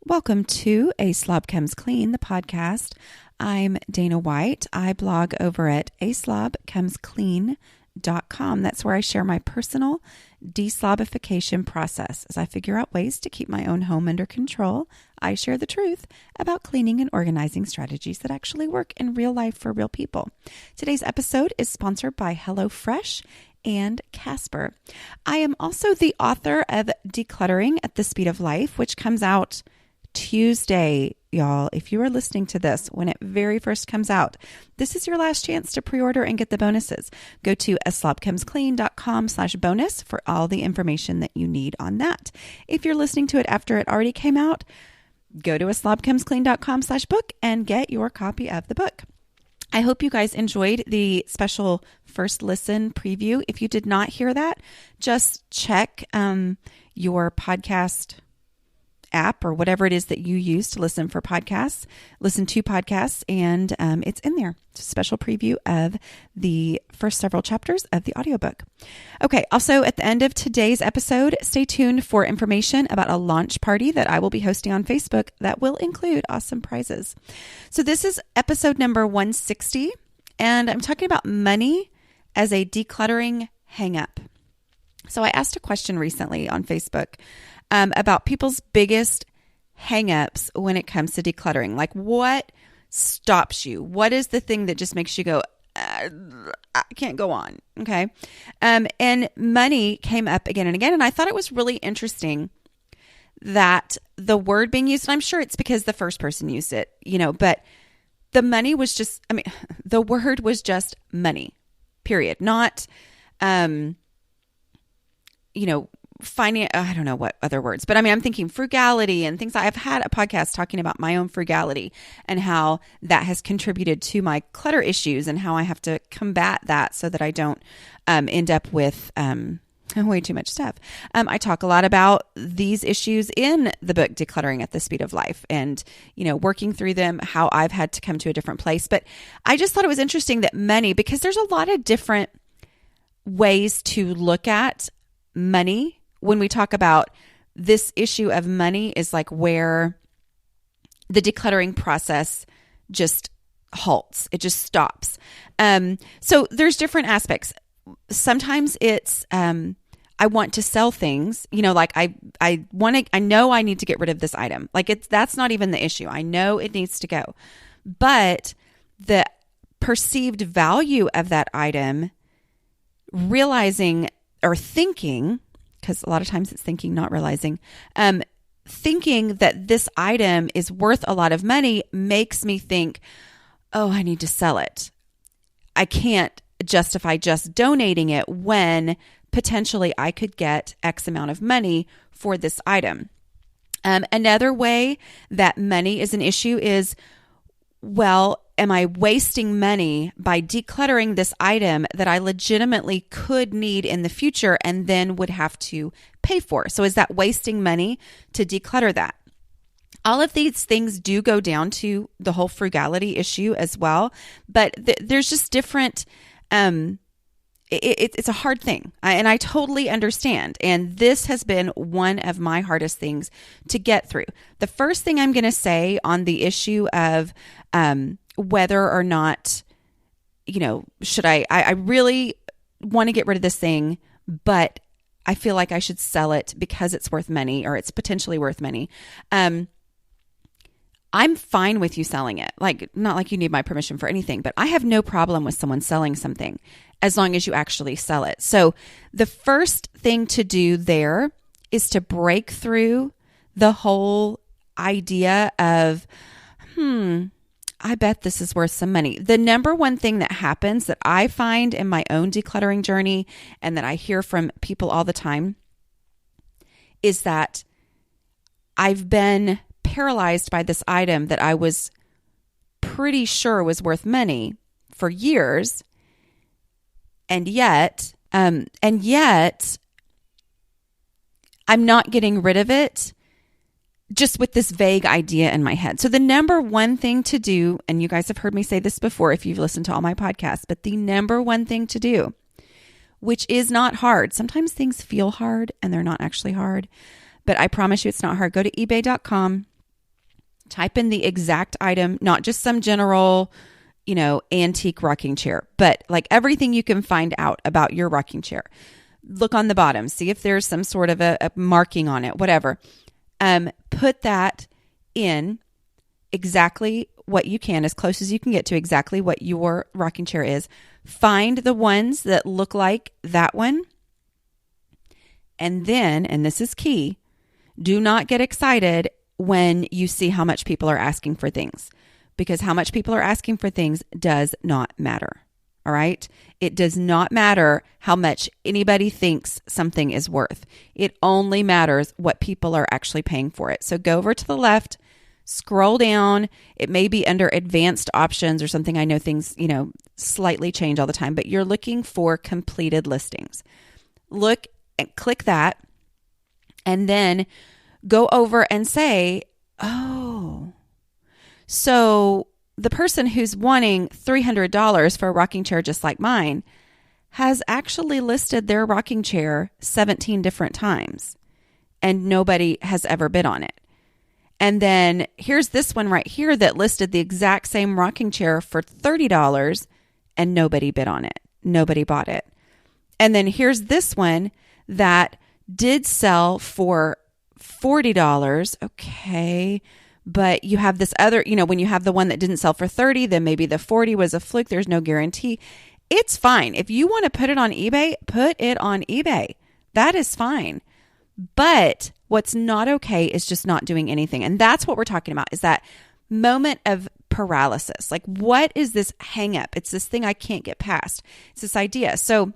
Welcome to A Slob Comes Clean, the podcast. I'm Dana White. I blog over at aslobcomesclean.com. That's where I share my personal deslobification process. As I figure out ways to keep my own home under control, I share the truth about cleaning and organizing strategies that actually work in real life for real people. Today's episode is sponsored by HelloFresh and Casper. I am also the author of Decluttering at the Speed of Life, which comes out Tuesday, y'all. If you are listening to this when it very first comes out, this is your last chance to pre-order and get the bonuses. Go to aslobcomesclean.com/bonus for all the information that you need on that. If you're listening to it after it already came out, go to aslobcomesclean.com/book and get your copy of the book. I hope you guys enjoyed the special first listen preview. If you did not hear that, just check your podcast app or whatever it is that you use to listen to podcasts, and it's in there. It's a special preview of the first several chapters of the audiobook. Okay, also at the end of today's episode, stay tuned for information about a launch party that I will be hosting on Facebook that will include awesome prizes. So this is episode number 160, and I'm talking about money as a decluttering hang-up. So I asked a question recently on Facebook about people's biggest hang-ups when it comes to decluttering. Like, what stops you? What is the thing that just makes you go, I can't go on? Okay. And money came up again and again. And I thought it was really interesting that the word being used, and I'm sure it's because the first person used it, but the money was just, the word was just money, period. Not, finance, I don't know what other words, but I'm thinking frugality and things. I've had a podcast talking about my own frugality and how that has contributed to my clutter issues and how I have to combat that so that I don't end up with way too much stuff. I talk a lot about these issues in the book, Decluttering at the Speed of Life, and, working through them, how I've had to come to a different place. But I just thought it was interesting that money, because there's a lot of different ways to look at money. When we talk about this issue of money is like where the decluttering process just halts. It just stops. So there's different aspects. Sometimes it's, I want to sell things, like I know I need to get rid of this item. Like that's not even the issue. I know it needs to go, but the perceived value of that item, realizing or thinking, because a lot of times it's thinking, not realizing, thinking that this item is worth a lot of money makes me think, oh, I need to sell it. I can't justify just donating it when potentially I could get X amount of money for this item. Another way that money is an issue is, well, am I wasting money by decluttering this item that I legitimately could need in the future and then would have to pay for? So is that wasting money to declutter that? All of these things do go down to the whole frugality issue as well, but there's just different, it's a hard thing, and I totally understand. And this has been one of my hardest things to get through. The first thing I'm going to say on the issue of whether or not, should I really want to get rid of this thing, but I feel like I should sell it because it's worth money or it's potentially worth money. I'm fine with you selling it. Like, not like you need my permission for anything, but I have no problem with someone selling something as long as you actually sell it. So the first thing to do there is to break through the whole idea of, I bet this is worth some money. The number one thing that happens that I find in my own decluttering journey and that I hear from people all the time is that I've been paralyzed by this item that I was pretty sure was worth money for years. And yet I'm not getting rid of it just with this vague idea in my head. So the number one thing to do, and you guys have heard me say this before if you've listened to all my podcasts, but the number one thing to do, which is not hard. Sometimes things feel hard and they're not actually hard, but I promise you it's not hard. Go to ebay.com Type in the exact item, not just some general, antique rocking chair, but like everything you can find out about your rocking chair. Look on the bottom, see if there's some sort of a marking on it, whatever. Put that in exactly what you can, as close as you can get to exactly what your rocking chair is. Find the ones that look like that one. And then, and this is key, do not get excited when you see how much people are asking for things, because how much people are asking for things does not matter. All right. It does not matter how much anybody thinks something is worth. It only matters what people are actually paying for it. So go over to the left, scroll down. It may be under advanced options or something. I know things, slightly change all the time, but you're looking for completed listings. Look and click that, and then go over and say, oh, so the person who's wanting $300 for a rocking chair just like mine has actually listed their rocking chair 17 different times, and nobody has ever bid on it. And then here's this one right here that listed the exact same rocking chair for $30, and nobody bid on it. Nobody bought it. And then here's this one that did sell for $40. Okay. But you have this other, when you have the one that didn't sell for $30, then maybe the $40 was a fluke. There's no guarantee. It's fine. If you want to put it on eBay, put it on eBay. That is fine. But what's not okay is just not doing anything. And that's what we're talking about, is that moment of paralysis. Like, what is this hang up? It's this thing I can't get past. It's this idea. So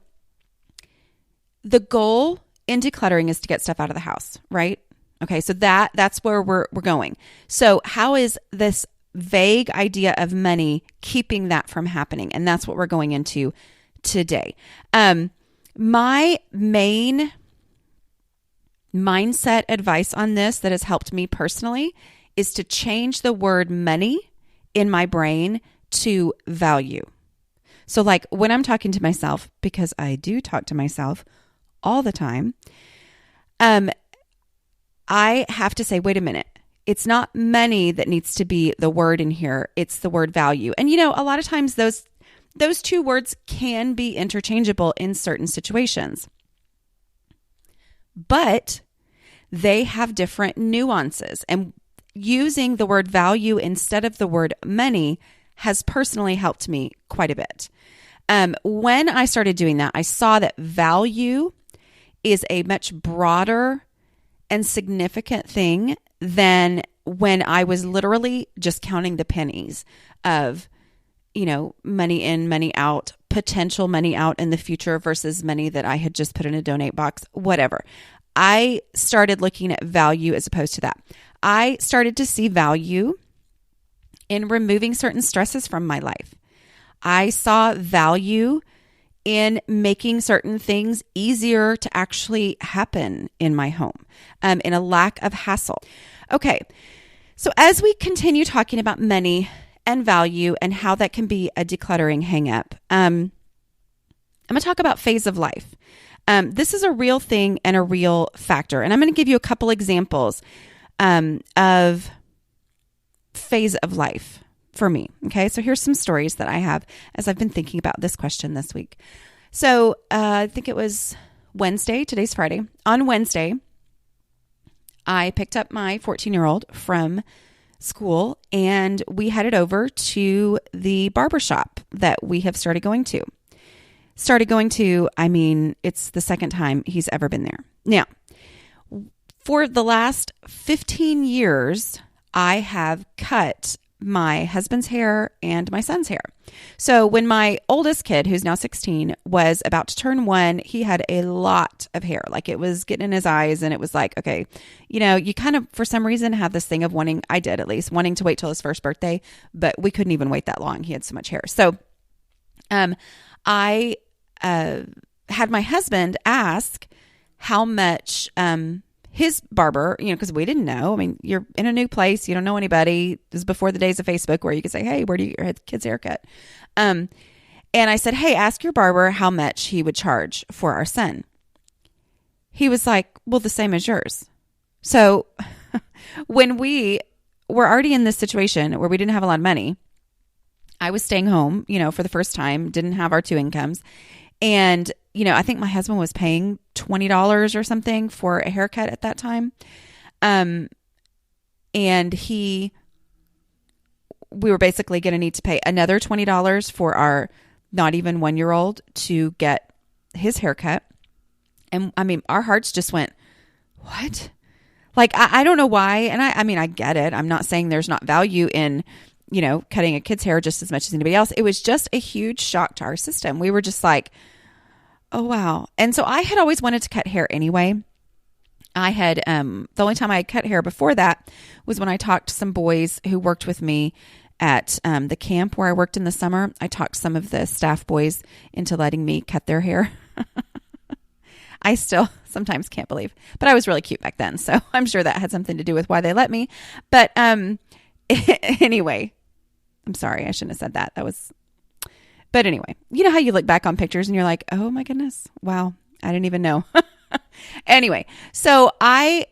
the goal in decluttering is to get stuff out of the house, right? Okay, so that's where we're going. So how is this vague idea of money keeping that from happening? And that's what we're going into today. My main mindset advice on this that has helped me personally is to change the word money in my brain to value. So like when I'm talking to myself, because I do talk to myself all the time, I have to say, wait a minute. It's not money that needs to be the word in here. It's the word value. And a lot of times those two words can be interchangeable in certain situations, but they have different nuances. And using the word value instead of the word money has personally helped me quite a bit. When I started doing that, I saw that value is a much broader and significant thing than when I was literally just counting the pennies of, money in, money out, potential money out in the future versus money that I had just put in a donate box, whatever. I started looking at value as opposed to that. I started to see value in removing certain stresses from my life. I saw value in making certain things easier to actually happen in my home, in a lack of hassle. Okay, so as we continue talking about money and value and how that can be a decluttering hang-up, I'm going to talk about phase of life. This is a real thing and a real factor, and I'm going to give you a couple examples of phase of life for me. Okay, so here's some stories that I have as I've been thinking about this question this week. So I think it was Wednesday. Today's Friday. On Wednesday, I picked up my 14-year-old from school and we headed over to the barbershop that we have started going to. I mean, it's the second time he's ever been there. Now, for the last 15 years, I have cut my husband's hair and my son's hair. So when my oldest kid, who's now 16, was about to turn 1, he had a lot of hair. Like it was getting in his eyes and it was like, okay, you kind of, for some reason, have this thing of I did at least, wanting to wait till his first birthday, but we couldn't even wait that long. He had so much hair. So I had my husband ask how much his barber, because we didn't know. I mean, you're in a new place. You don't know anybody. This is before the days of Facebook where you could say, hey, where do you get your kid's haircut? And I said, hey, ask your barber how much he would charge for our son. He was like, well, the same as yours. So when we we're already in this situation where we didn't have a lot of money. I was staying home, for the first time, didn't have our two incomes. And, I think my husband was paying $20 or something for a haircut at that time. And we were basically going to need to pay another $20 for our not even 1-year-old to get his haircut. And our hearts just went, what? Like, I don't know why. And I get it. I'm not saying there's not value in, cutting a kid's hair just as much as anybody else. It was just a huge shock to our system. We were just like, oh, wow. And so I had always wanted to cut hair anyway. I had, the only time I had cut hair before that was when I talked to some boys who worked with me at the camp where I worked in the summer. I talked some of the staff boys into letting me cut their hair. I still sometimes can't believe, but I was really cute back then. So I'm sure that had something to do with why they let me. But anyway, I'm sorry. I shouldn't have said that. But anyway, you know how you look back on pictures and you're like, oh my goodness, wow, I didn't even know. Anyway, so I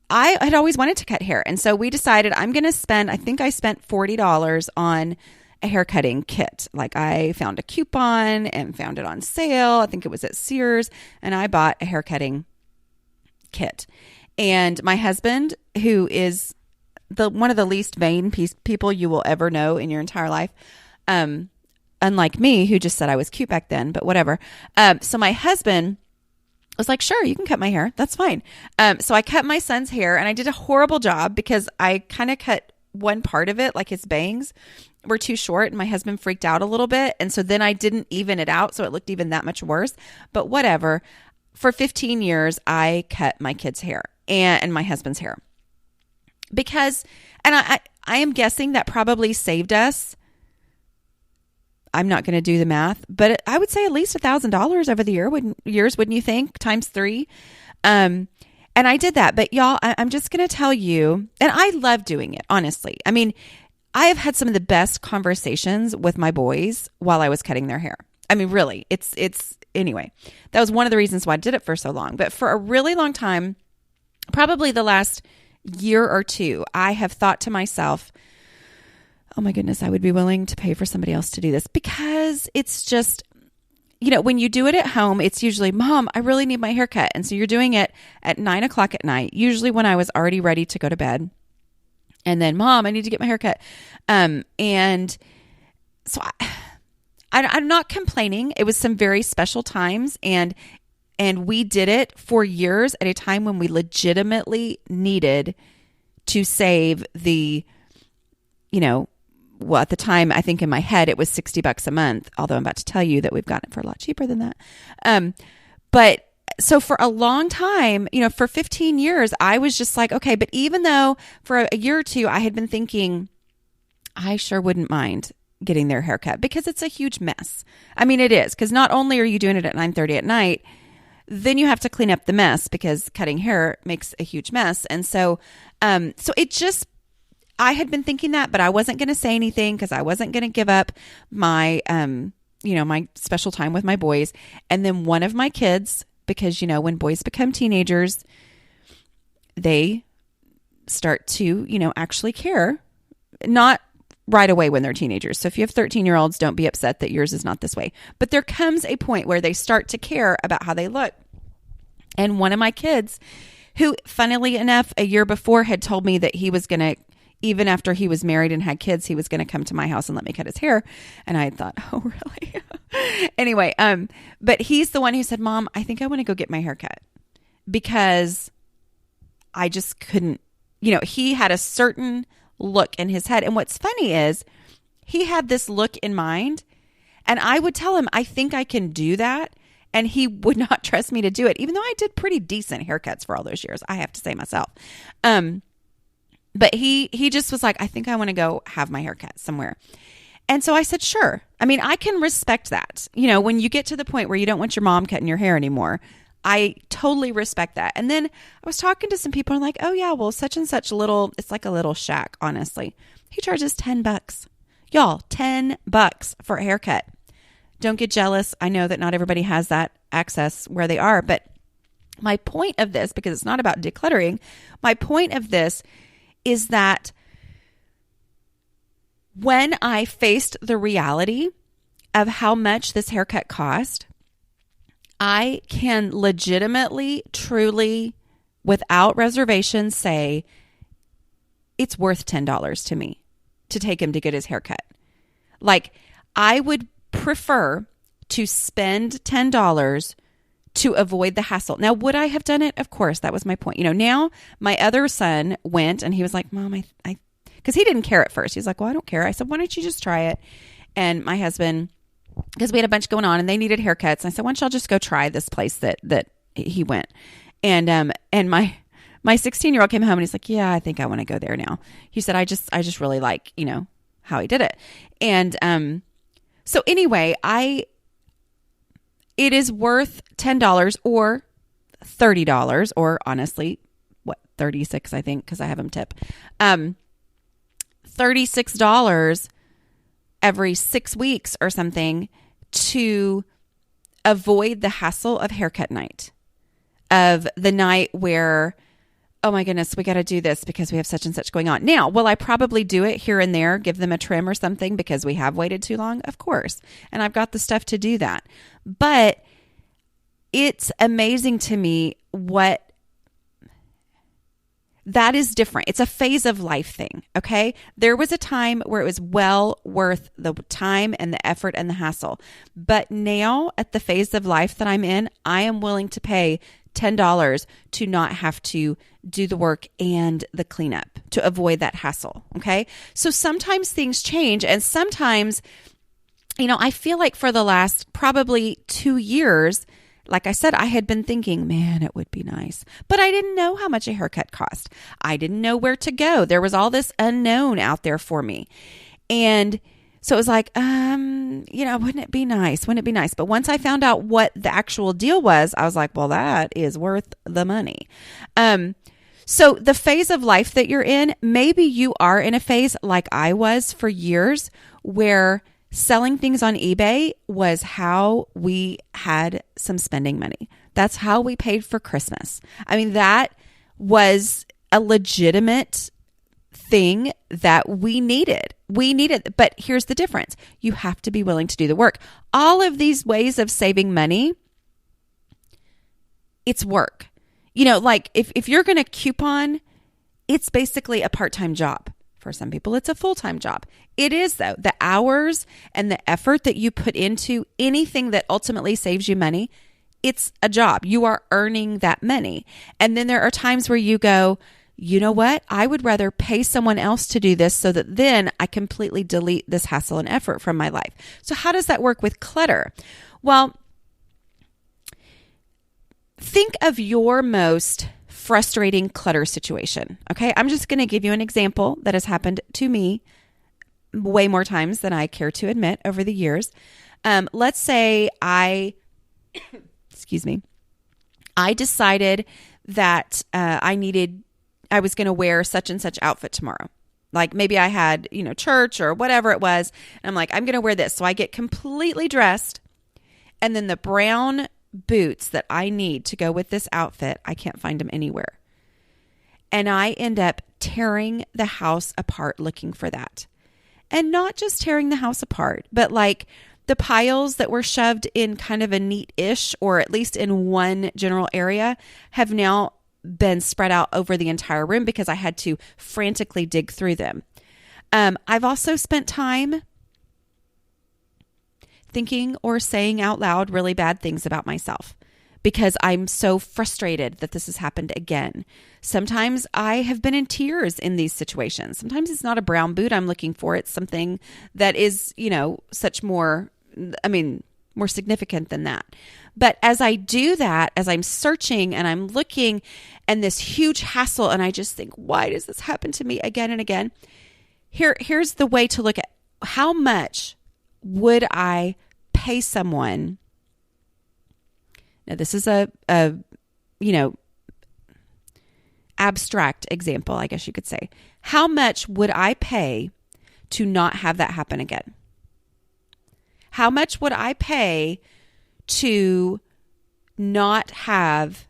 had always wanted to cut hair. And so we decided I think I spent $40 on a haircutting kit. Like I found a coupon and found it on sale. I think it was at Sears, and I bought a haircutting kit. And my husband, who is one of the least vain people you will ever know in your entire life, unlike me, who just said I was cute back then, but whatever. So my husband was like, sure, you can cut my hair. That's fine. So I cut my son's hair, and I did a horrible job because I kind of cut one part of it, like his bangs were too short, and my husband freaked out a little bit. And so then I didn't even it out. So it looked even that much worse, but whatever. For 15 years, I cut my kid's hair and my husband's hair because, and I am guessing that probably saved us. I'm not going to do the math, but I would say at least $1,000 over the years, wouldn't you think? Times 3. And I did that, but y'all, I'm just going to tell you, and I love doing it, honestly. I have had some of the best conversations with my boys while I was cutting their hair. Really, anyway, that was one of the reasons why I did it for so long. But for a really long time, probably the last year or two, I have thought to myself, oh my goodness, I would be willing to pay for somebody else to do this, because it's just, when you do it at home, it's usually, Mom, I really need my haircut. And so you're doing it at 9:00 at night, usually when I was already ready to go to bed. And then, Mom, I need to get my haircut. And so I'm not complaining. It was some very special times, and we did it for years at a time when we legitimately needed to save the, well, at the time, I think in my head, it was $60 a month, although I'm about to tell you that we've gotten it for a lot cheaper than that. But so for a long time, for 15 years, I was just like, okay, but even though for a year or two, I had been thinking, I sure wouldn't mind getting their haircut because it's a huge mess. It is, because not only are you doing it at 9:30 at night, then you have to clean up the mess because cutting hair makes a huge mess. And so it just, I had been thinking that, but I wasn't going to say anything because I wasn't going to give up my, my special time with my boys. And then one of my kids, because, when boys become teenagers, they start to, actually care, not right away when they're teenagers. So if you have 13-year-olds, don't be upset that yours is not this way. But there comes a point where they start to care about how they look. And one of my kids, who funnily enough, a year before had told me that he was going to, even after he was married and had kids, he was going to come to my house and let me cut his hair. And I thought, oh, really? Anyway, but he's the one who said, Mom, I think I want to go get my hair cut because I just couldn't, he had a certain look in his head. And what's funny is he had this look in mind, and I would tell him, I think I can do that. And he would not trust me to do it, even though I did pretty decent haircuts for all those years, I have to say myself. But he just was like, I think I want to go have my haircut somewhere. And so I said, sure. I can respect that. When you get to the point where you don't want your mom cutting your hair anymore, I totally respect that. And then I was talking to some people and like, oh yeah, well, such and such it's like a little shack, honestly. He charges $10. Y'all, $10 for a haircut. Don't get jealous. I know that not everybody has that access where they are, but my point of this, because it's not about decluttering, my point of this is that When I faced the reality of how much this haircut cost, I can legitimately, truly, without reservation say it's worth $10 to me to take him to get his haircut. Like, I would prefer to spend $10 to avoid the hassle. Now, would I have done it? Of course, that was my point. Now my other son went and he was like, Mom, I because he didn't care at first. He's like, well, I don't care. I said, why don't you just try it? And my husband, because we had a bunch going on and they needed haircuts. And I said, why don't y'all just go try this place that he went? And my 16-year-old came home and he's like, yeah, I think I want to go there now. He said, I just really like, how he did it. And, so anyway, it is worth $10 or $30 or honestly, $36, I think, because I have him tip. $36 every 6 weeks or something to avoid the hassle of haircut night, of the night where, oh my goodness, we got to do this because we have such and such going on. Now, will I probably do it here and there, give them a trim or something because we have waited too long? Of course. And I've got the stuff to do that. But it's amazing to me what that is different. It's a phase of life thing, okay? There was a time where it was well worth the time and the effort and the hassle. But now, at the phase of life that I'm in, I am willing to pay $10 to not have to do the work and the cleanup to avoid that hassle, okay? So sometimes things change, and sometimes, I feel like for the last probably 2 years, like I said, I had been thinking, man, it would be nice. But I didn't know how much a haircut cost. I didn't know where to go. There was all this unknown out there for me. And so it was like, wouldn't it be nice? Wouldn't it be nice? But once I found out what the actual deal was, I was like, well, that is worth the money. So the phase of life that you're in, maybe you are in a phase like I was for years where selling things on eBay was how we had some spending money. That's how we paid for Christmas. I mean, that was a legitimate thing that we needed. But here's the difference. You have to be willing to do the work. All of these ways of saving money, it's work. Like if you're going to coupon, it's basically a part-time job. For some people, it's a full-time job. It is, though. The hours and the effort that you put into anything that ultimately saves you money, it's a job. You are earning that money. And then there are times where you go, you know what? I would rather pay someone else to do this so that then I completely delete this hassle and effort from my life. So how does that work with clutter? Well, think of your most frustrating clutter situation. Okay. I'm just going to give you an example that has happened to me way more times than I care to admit over the years. Let's say I decided that I was going to wear such and such outfit tomorrow. Like maybe I had, church or whatever it was. And I'm like, I'm going to wear this. So I get completely dressed, and then the brown boots that I need to go with this outfit, I can't find them anywhere. And I end up tearing the house apart looking for that. And not just tearing the house apart, but like the piles that were shoved in kind of a neat-ish, or at least in one general area, have now been spread out over the entire room because I had to frantically dig through them. I've also spent time thinking or saying out loud really bad things about myself because I'm so frustrated that this has happened again. Sometimes I have been in tears in these situations. Sometimes it's not a brown boot I'm looking for. It's something that is, more significant than that. But as I do that, as I'm searching and I'm looking and this huge hassle, and I just think, why does this happen to me again and again? Here's the way to look at how much would I pay someone? Now, this is a abstract example, I guess you could say. How much would I pay to not have that happen again? How much would I pay to not have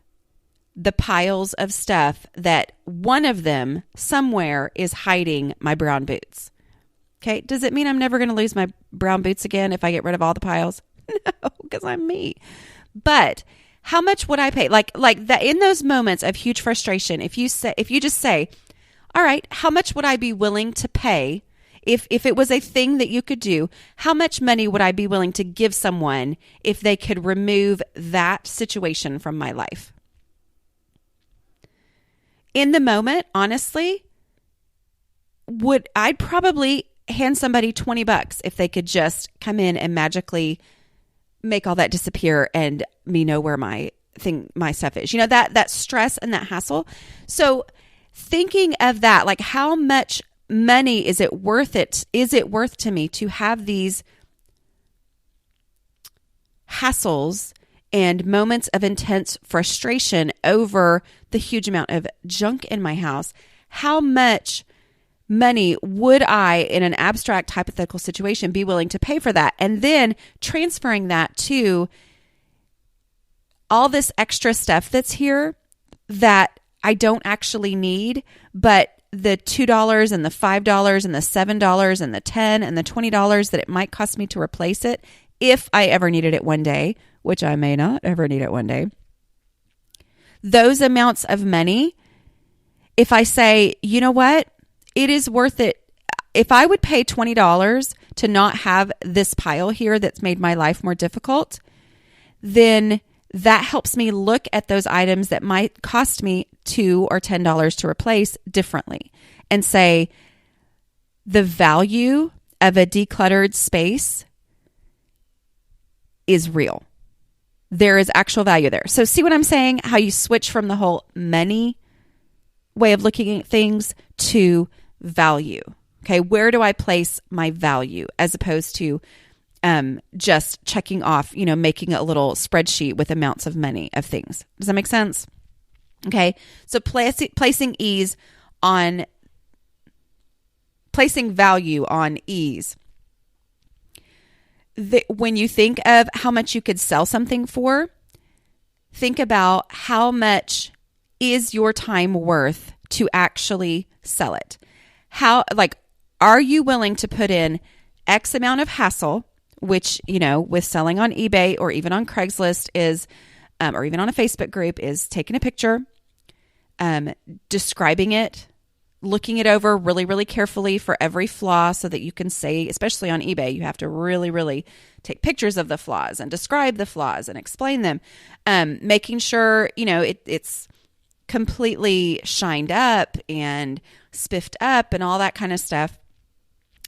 the piles of stuff that one of them somewhere is hiding my brown boots? Okay. Does it mean I'm never going to lose my brown boots again if I get rid of all the piles? No, because I'm me. But how much would I pay? Like that in those moments of huge frustration, if you just say, all right, how much would I be willing to pay if it was a thing that you could do? How much money would I be willing to give someone if they could remove that situation from my life? In the moment, honestly, I'd probably hand somebody $20 if they could just come in and magically make all that disappear and me know where my stuff is. That stress and that hassle. So thinking of that, like how much money is it worth to me to have these hassles and moments of intense frustration over the huge amount of junk in my house? How much money would I, in an abstract hypothetical situation, be willing to pay for that? And then transferring that to all this extra stuff that's here that I don't actually need, but the $2 and the $5 and the $7 and the $10 and the $20 that it might cost me to replace it if I ever needed it one day, which I may not ever need it one day. Those amounts of money, if I say, you know what, it is worth it. If I would pay $20 to not have this pile here that's made my life more difficult, then that helps me look at those items that might cost me $2 or $10 to replace differently and say, the value of a decluttered space is real. There is actual value there. So see what I'm saying? How you switch from the whole money way of looking at things to value. Okay, where do I place my value as opposed to just checking off, making a little spreadsheet with amounts of money of things. Does that make sense? Okay, so placing value on ease. When you think of how much you could sell something for, think about how much is your time worth to actually sell it. Are you willing to put in X amount of hassle, which, with selling on eBay or even on Craigslist is, or even on a Facebook group, is taking a picture, describing it, looking it over really, really carefully for every flaw so that you can say, especially on eBay, you have to really, really take pictures of the flaws and describe the flaws and explain them, making sure, it's completely shined up and spiffed up and all that kind of stuff.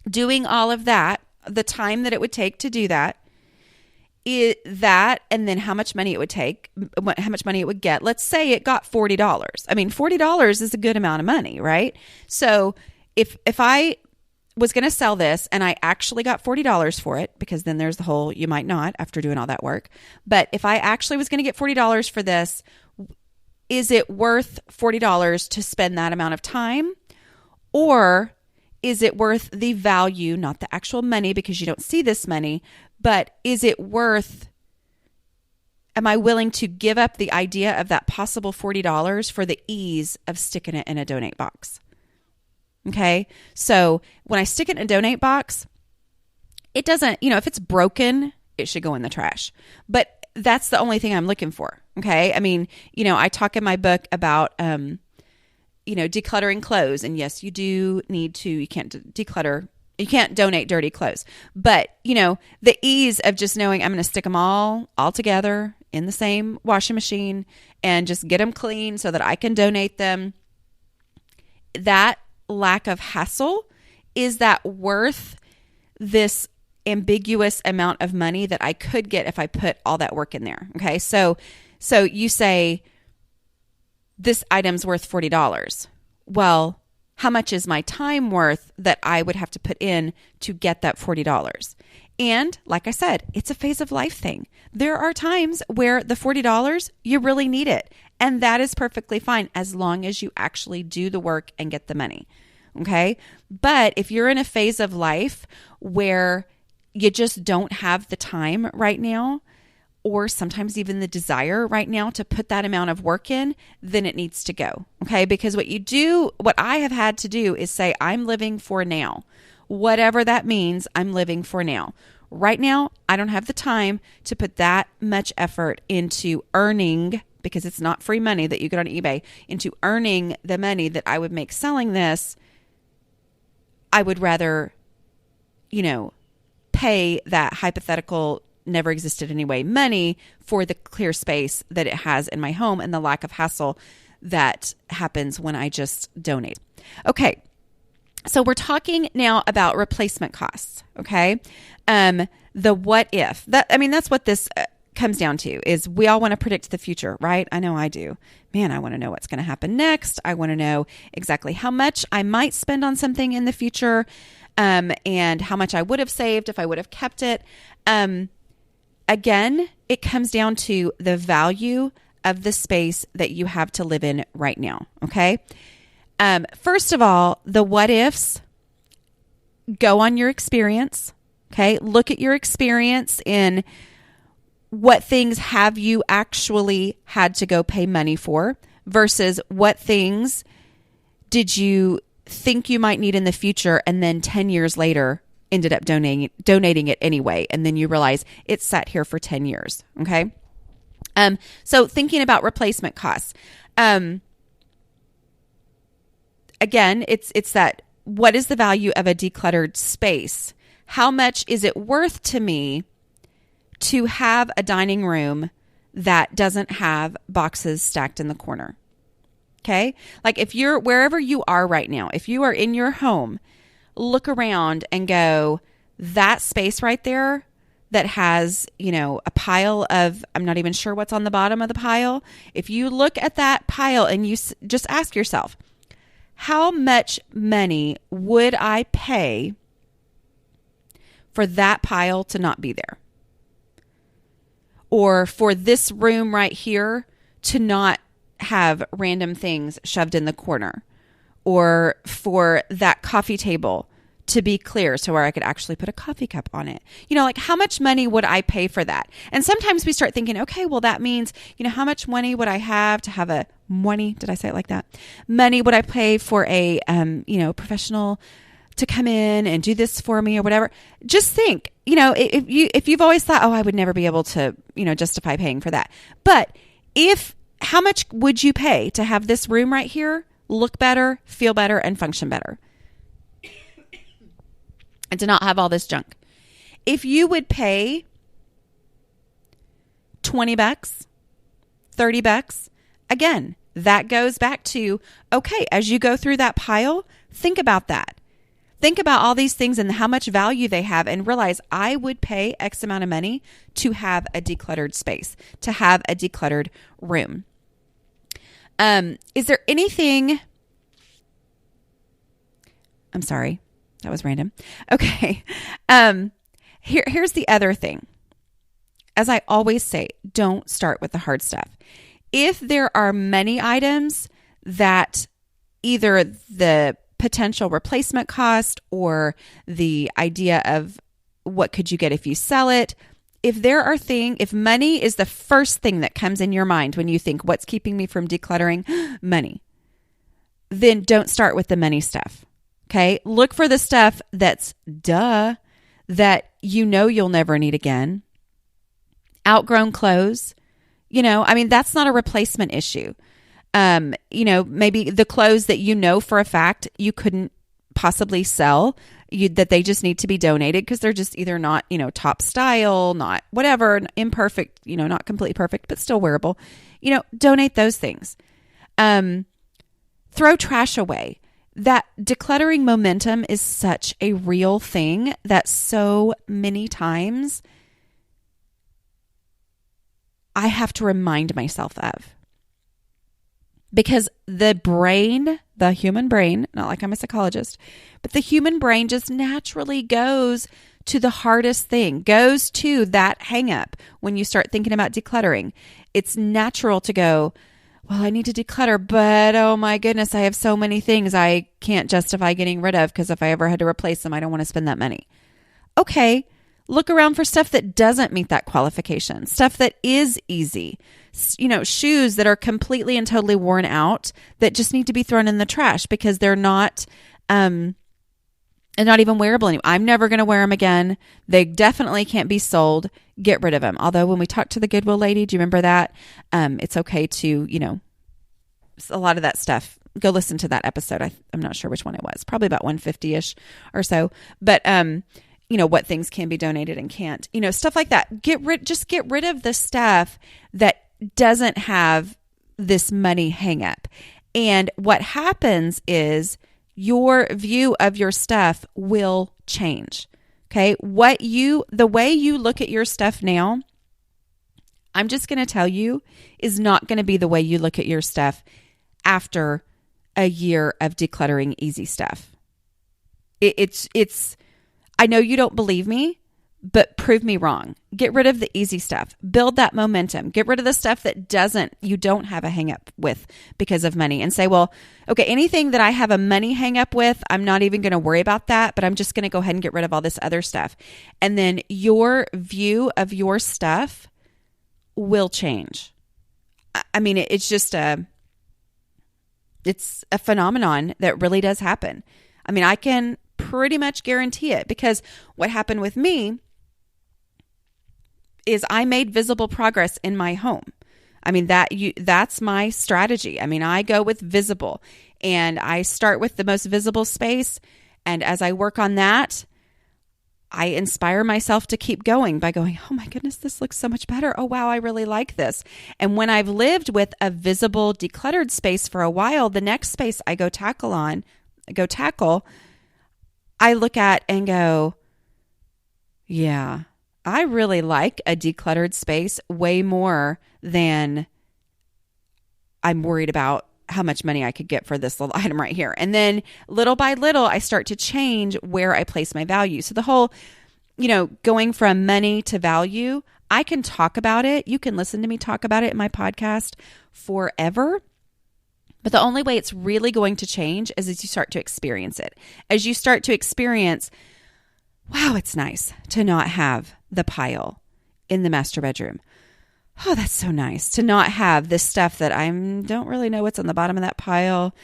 Doing all of that, the time that it would take to do that, and then how much money it would take, how much money it would get. Let's say it got $40. I mean, $40 is a good amount of money, right? So if I was going to sell this and I actually got $40 for it, because then there's the whole, you might not after doing all that work. But if I actually was going to get $40 for this, is it worth $40 to spend that amount of time? Or is it worth the value, not the actual money because you don't see this money, but am I willing to give up the idea of that possible $40 for the ease of sticking it in a donate box? Okay. So when I stick it in a donate box, it doesn't, if it's broken, it should go in the trash. But that's the only thing I'm looking for. Okay. I mean, I talk in my book about, decluttering clothes. And yes, you do need to, you can't declutter, you can't donate dirty clothes. But, the ease of just knowing I'm going to stick them all together in the same washing machine and just get them clean so that I can donate them. That lack of hassle, is that worth this ambiguous amount of money that I could get if I put all that work in there? Okay. So you say this item's worth $40. Well, how much is my time worth that I would have to put in to get that $40? And like I said, it's a phase of life thing. There are times where the $40, you really need it. And that is perfectly fine as long as you actually do the work and get the money. Okay. But if you're in a phase of life where you just don't have the time right now, or sometimes even the desire right now to put that amount of work in, then it needs to go. Okay. Because what I have had to do is say, I'm living for now. whatever that means, I'm living for now. Right now, I don't have the time to put that much effort into earning, because it's not free money that you get on eBay, into earning the money that I would make selling this. I would rather, pay that hypothetical never existed anyway money for the clear space that it has in my home and the lack of hassle that happens when I just donate. Okay. So we're talking now about replacement costs. Okay. The what if that's what this comes down to, is we all want to predict the future, right? I know I do. Man, I want to know what's going to happen next. I want to know exactly how much I might spend on something in the future, and how much I would have saved if I would have kept it. Again, it comes down to the value of the space that you have to live in right now. Okay. First of all, the what ifs, go on your experience. Okay. Look at your experience in what things have you actually had to go pay money for versus what things did you think you might need in the future, and then 10 years later ended up donating it anyway, and then you realize it sat here for 10 years. Okay. So thinking about replacement costs. Again, it's that, what is the value of a decluttered space? How much is it worth to me to have a dining room that doesn't have boxes stacked in the corner? Okay. Like if you're wherever you are right now, if you are in your home, look around and go, that space right there that has, a pile of, I'm not even sure what's on the bottom of the pile. If you look at that pile and you just ask yourself, how much money would I pay for that pile to not be there? Or for this room right here to not have random things shoved in the corner? Or for that coffee table to be clear so where I could actually put a coffee cup on it? How much money would I pay for that? And sometimes we start thinking, okay, well, that means, how much money would I have to have money? Did I say it like that? Money would I pay for a, professional to come in and do this for me or whatever? Just think, if you've always thought, oh, I would never be able to, justify paying for that. But how much would you pay to have this room right here look better, feel better, and function better? And to not have all this junk. If you would pay $20, $30, again, that goes back to, okay, as you go through that pile, think about that. Think about all these things and how much value they have, and realize I would pay X amount of money to have a decluttered space, to have a decluttered room. Is there anything... I'm sorry. That was random. Okay. Here's the other thing. As I always say, don't start with the hard stuff. If there are many items that either the potential replacement cost or the idea of what could you get if you sell it, if money is the first thing that comes in your mind when you think, what's keeping me from decluttering? Money. Then don't start with the money stuff. Okay. Look for the stuff that's that you'll never need again. Outgrown clothes, that's not a replacement issue. Maybe the clothes that for a fact you couldn't possibly sell, that they just need to be donated because they're just either not, top style, not whatever, imperfect, not completely perfect, but still wearable. Donate those things. Throw trash away. That decluttering momentum is such a real thing that so many times I have to remind myself of. Because the human brain, not like I'm a psychologist, but the human brain just naturally goes to the hardest thing, goes to that hang-up when you start thinking about decluttering. It's natural to go, well, I need to declutter, but oh my goodness, I have so many things I can't justify getting rid of because if I ever had to replace them, I don't want to spend that money. Okay, look around for stuff that doesn't meet that qualification, stuff that is easy. Shoes that are completely and totally worn out that just need to be thrown in the trash because they're not and not even wearable anymore. I'm never going to wear them again. They definitely can't be sold. Get rid of them. Although when we talked to the Goodwill lady, do you remember that? It's okay to, a lot of that stuff. Go listen to that episode. I'm not sure which one it was. Probably about 150-ish or so. But, what things can be donated and can't. Stuff like that. Just get rid of the stuff that doesn't have this money hang up. And what happens is your view of your stuff will change. Okay. The way you look at your stuff now, I'm just going to tell you, is not going to be the way you look at your stuff after a year of decluttering easy stuff. I know you don't believe me, but prove me wrong. Get rid of the easy stuff. Build that momentum. Get rid of the stuff that you don't have a hang up with because of money, and say, well, okay, anything that I have a money hang up with, I'm not even going to worry about that, but I'm just going to go ahead and get rid of all this other stuff. And then your view of your stuff will change. I mean, it's just it's a phenomenon that really does happen. I mean, I can pretty much guarantee it, because what happened with me is I made visible progress in my home. I mean, that's my strategy. I mean, I go with visible, and I start with the most visible space. And as I work on that, I inspire myself to keep going by going, oh my goodness, this looks so much better. Oh, wow, I really like this. And when I've lived with a visible, decluttered space for a while, the next space I go tackle, I look at and go, yeah, I really like a decluttered space way more than I'm worried about how much money I could get for this little item right here. And then little by little, I start to change where I place my value. So the whole, going from money to value, I can talk about it. You can listen to me talk about it in my podcast forever. But the only way it's really going to change is as you start to experience it. As you start to experience, wow, it's nice to not have the pile in the master bedroom. Oh, that's so nice to not have this stuff that I don't really know what's on the bottom of that pile.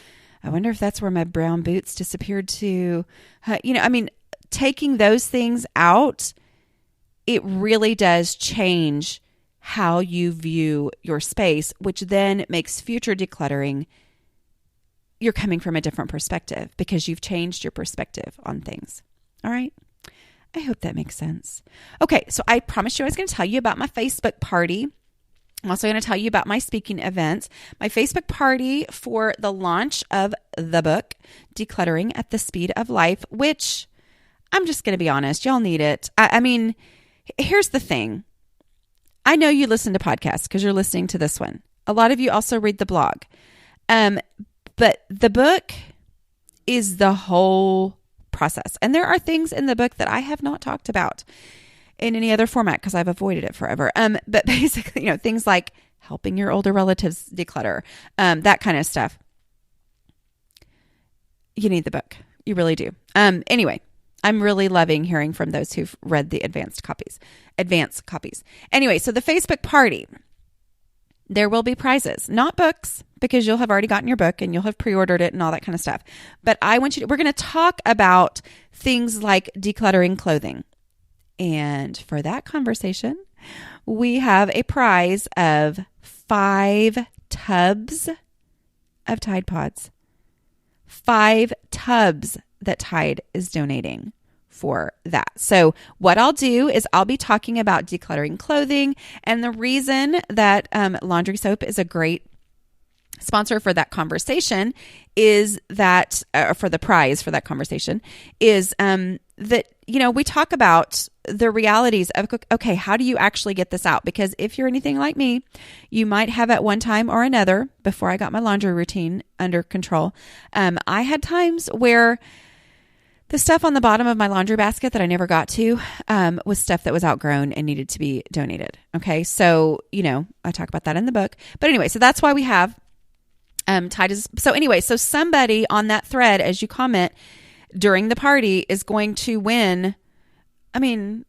I wonder if that's where my brown boots disappeared to. Taking those things out, it really does change how you view your space, which then makes future decluttering, you're coming from a different perspective because you've changed your perspective on things. All right. I hope that makes sense. Okay. So I promised you I was going to tell you about my Facebook party. I'm also going to tell you about my speaking events. My Facebook party for the launch of the book, Decluttering at the Speed of Life, which I'm just going to be honest, y'all need it. I mean, here's the thing. I know you listen to podcasts because you're listening to this one. A lot of you also read the blog. But the book is the whole process. And there are things in the book that I have not talked about in any other format because I've avoided it forever. But basically, things like helping your older relatives declutter, that kind of stuff. You need the book. You really do. Anyway, I'm really loving hearing from those who've read the advanced copies. Anyway, so the Facebook party, there will be prizes, not books, because you'll have already gotten your book and you'll have pre-ordered it and all that kind of stuff. But we're going to talk about things like decluttering clothing. And for that conversation, we have a prize of 5 tubs of Tide Pods. 5 tubs that Tide is donating for that. So what I'll do is I'll be talking about decluttering clothing, and the reason that laundry soap is a great sponsor for that conversation is that for the prize for that conversation is that we talk about the realities of, okay, how do you actually get this out? Because if you're anything like me, you might have at one time or another, before I got my laundry routine under control, I had times where the stuff on the bottom of my laundry basket that I never got to was stuff that was outgrown and needed to be donated. Okay. So, I talk about that in the book. But anyway, so that's why we have Tide is. So anyway, so somebody on that thread, as you comment during the party, is going to win. I mean,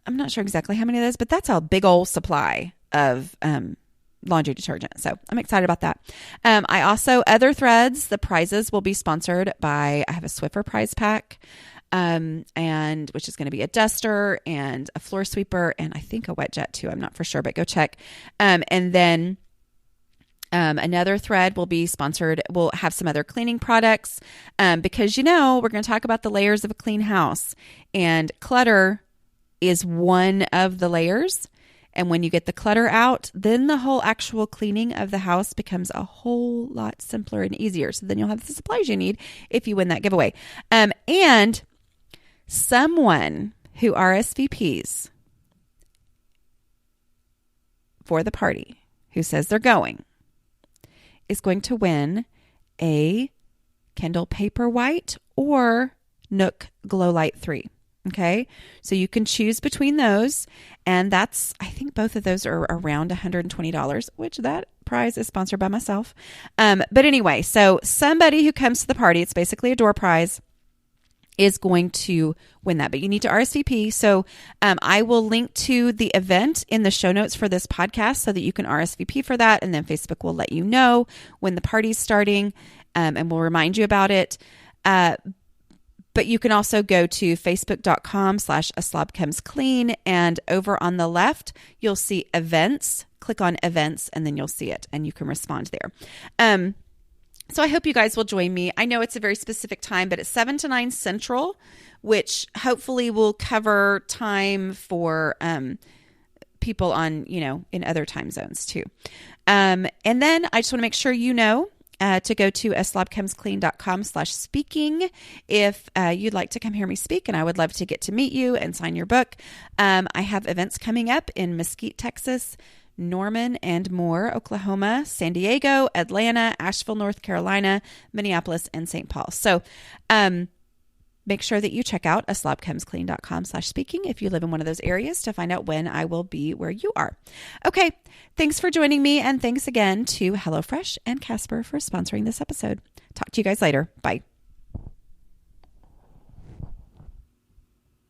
I'm not sure exactly how many of those, but that's a big old supply of laundry detergent. So I'm excited about that. I also, other threads, the prizes will be sponsored by, I have a Swiffer prize pack. and which is going to be a duster and a floor sweeper and I think a wet jet too. I'm not for sure, but go check. And then another thread will be sponsored. We'll have some other cleaning products because, we're going to talk about the layers of a clean house, and clutter is one of the layers. And when you get the clutter out, then the whole actual cleaning of the house becomes a whole lot simpler and easier. So then you'll have the supplies you need if you win that giveaway. And someone who RSVPs for the party, who says they're going, is going to win a Kindle Paperwhite or Nook Glow Light 3. Okay, so you can choose between those, and I think both of those are around $120, which that prize is sponsored by myself. But anyway, so somebody who comes to the party, it's basically a door prize, is going to win that, but you need to RSVP. So I will link to the event in the show notes for this podcast so that you can RSVP for that, and then Facebook will let you know when the party's starting, and we'll remind you about it. But you can also go to facebook.com/A Slob Comes Clean, and over on the left, you'll see events. Click on events, and then you'll see it, and you can respond there. So I hope you guys will join me. I know it's a very specific time, but it's 7 to 9 Central, which hopefully will cover time for people on, in other time zones too. And then I just want to make sure to go to aslobcomesclean.com/speaking if you'd like to come hear me speak, and I would love to get to meet you and sign your book. I have events coming up in Mesquite, Texas, Norman and Moore, Oklahoma, San Diego, Atlanta, Asheville, North Carolina, Minneapolis, and St. Paul. So make sure that you check out aslobcomesclean.com/speaking if you live in one of those areas to find out when I will be where you are. Okay, thanks for joining me, and thanks again to HelloFresh and Casper for sponsoring this episode. Talk to you guys later. Bye.